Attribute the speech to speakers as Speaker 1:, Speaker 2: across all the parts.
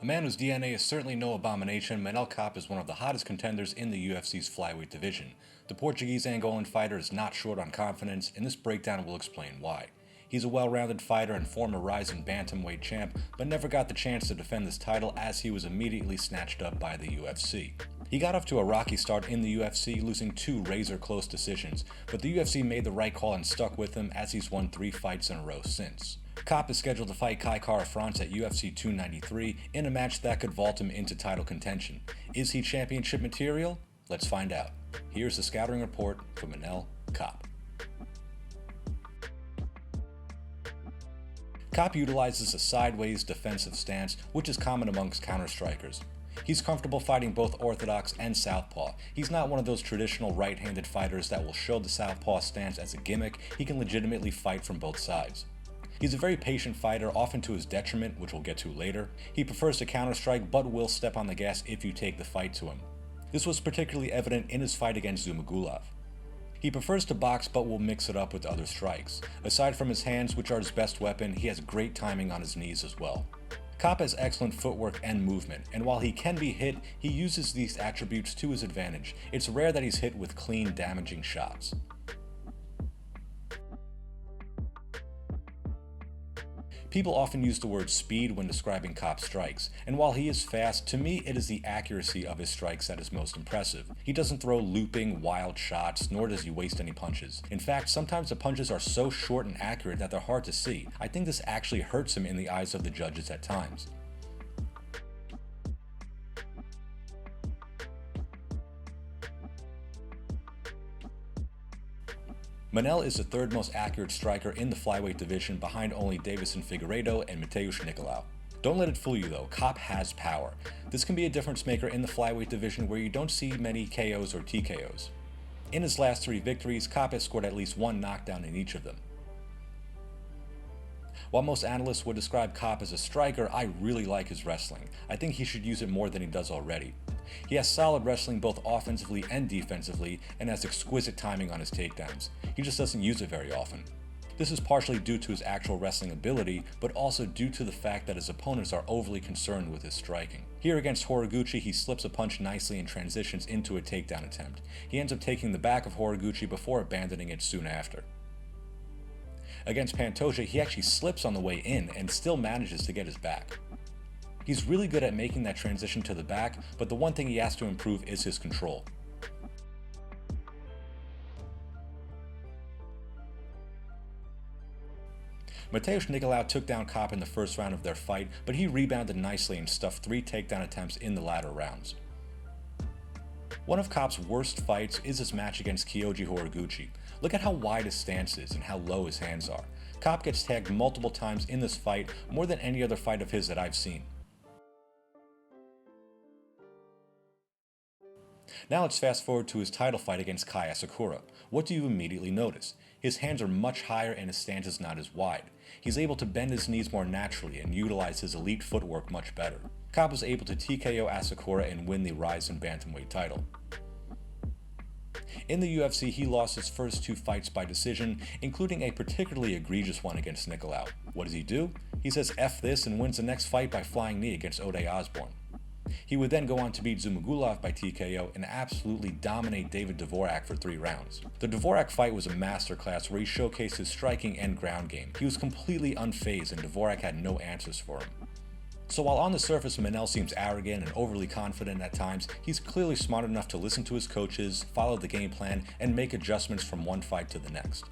Speaker 1: A man whose DNA is certainly no abomination, Manel Kape is one of the hottest contenders in the UFC's flyweight division. The Portuguese-Angolan fighter is not short on confidence, and this breakdown will explain why. He's a well-rounded fighter and former RIZIN bantamweight champ, but never got the chance to defend this title as he was immediately snatched up by the UFC. He got off to a rocky start in the UFC, losing 2 razor-close decisions, but the UFC made the right call and stuck with him as he's won 3 fights in a row since. Kape is scheduled to fight Kai Kara-France at UFC 293 in a match that could vault him into title contention. Is he championship material? Let's find out. Here's the scouting report from Manel Kape. Kape utilizes a sideways defensive stance, which is common amongst counter-strikers. He's comfortable fighting both orthodox and southpaw. He's not one of those traditional right-handed fighters that will show the southpaw stance as a gimmick. He can legitimately fight from both sides. He's a very patient fighter, often to his detriment, which we'll get to later. He prefers to counter-strike, but will step on the gas if you take the fight to him. This was particularly evident in his fight against Zhumagulov. He prefers to box, but will mix it up with other strikes. Aside from his hands, which are his best weapon, he has great timing on his knees as well. Kape has excellent footwork and movement, and while he can be hit, he uses these attributes to his advantage. It's rare that he's hit with clean, damaging shots. People often use the word speed when describing Kape's strikes, and while he is fast, to me it is the accuracy of his strikes that is most impressive. He doesn't throw looping, wild shots, nor does he waste any punches. In fact, sometimes the punches are so short and accurate that they're hard to see. I think this actually hurts him in the eyes of the judges at times. Manel is the 3rd most accurate striker in the flyweight division, behind only Deiveson Figueiredo and Mateusz Nicolau. Don't let it fool you though, Kape has power. This can be a difference maker in the flyweight division where you don't see many KOs or TKOs. In his last 3 victories, Kape has scored at least 1 knockdown in each of them. While most analysts would describe Kape as a striker, I really like his wrestling. I think he should use it more than he does already. He has solid wrestling both offensively and defensively, and has exquisite timing on his takedowns. He just doesn't use it very often. This is partially due to his actual wrestling ability, but also due to the fact that his opponents are overly concerned with his striking. Here against Horiguchi, he slips a punch nicely and transitions into a takedown attempt. He ends up taking the back of Horiguchi before abandoning it soon after. Against Pantoja, he actually slips on the way in and still manages to get his back. He's really good at making that transition to the back, but the one thing he has to improve is his control. Mateusz Nicolau took down Kape in the first round of their fight, but he rebounded nicely and stuffed 3 takedown attempts in the latter rounds. One of Kape's worst fights is his match against Kyoji Horiguchi. Look at how wide his stance is and how low his hands are. Kape gets tagged multiple times in this fight, more than any other fight of his that I've seen. Now let's fast forward to his title fight against Kai Asakura. What do you immediately notice? His hands are much higher and his stance is not as wide. He's able to bend his knees more naturally and utilize his elite footwork much better. Kape was able to TKO Asakura and win the RIZIN bantamweight title. In the UFC, he lost his first 2 fights by decision, including a particularly egregious one against Nicolau. What does he do? He says F this and wins the next fight by flying knee against Ode Osborne. He would then go on to beat Zhumagulov by TKO and absolutely dominate David Dvorak for 3 rounds. The Dvorak fight was a masterclass where he showcased his striking and ground game. He was completely unfazed and Dvorak had no answers for him. So while on the surface Manel seems arrogant and overly confident at times, he's clearly smart enough to listen to his coaches, follow the game plan, and make adjustments from one fight to the next.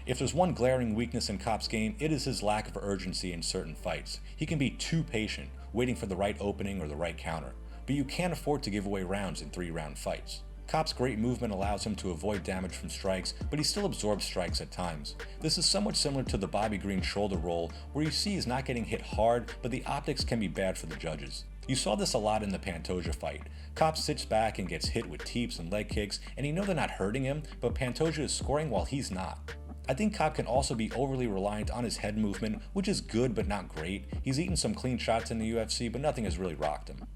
Speaker 1: If there's one glaring weakness in Kape's game, it is his lack of urgency in certain fights. He can be too patient, waiting for the right opening or the right counter, but you can't afford to give away rounds in 3-round fights. Kape's great movement allows him to avoid damage from strikes, but he still absorbs strikes at times. This is somewhat similar to the Bobby Green shoulder roll, where you see he's not getting hit hard, but the optics can be bad for the judges. You saw this a lot in the Pantoja fight. Kape sits back and gets hit with teeps and leg kicks, and you know they're not hurting him, but Pantoja is scoring while he's not. I think Kape can also be overly reliant on his head movement, which is good but not great. He's eaten some clean shots in the UFC, but nothing has really rocked him.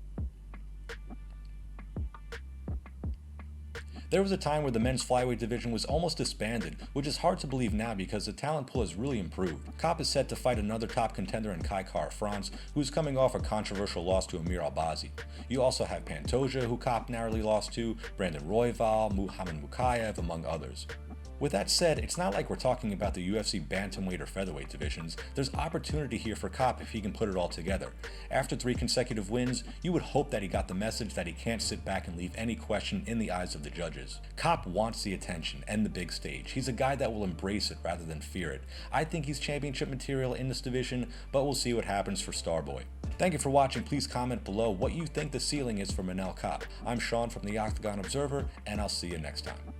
Speaker 1: There was a time where the men's flyweight division was almost disbanded, which is hard to believe now because the talent pool has really improved. Kape is set to fight another top contender in Kai Kara-France, who is coming off a controversial loss to Amir Albazi. You also have Pantoja, who Kape narrowly lost to, Brandon Royval, Muhammad Mukayev, among others. With that said, it's not like we're talking about the UFC bantamweight or featherweight divisions. There's opportunity here for Kape if he can put it all together. After 3 consecutive wins, you would hope that he got the message that he can't sit back and leave any question in the eyes of the judges. Kape wants the attention and the big stage. He's a guy that will embrace it rather than fear it. I think he's championship material in this division, but we'll see what happens for Starboy. Thank you for watching. Please comment below what you think the ceiling is for Manel Kape. I'm Sean from the Octagon Observer, and I'll see you next time.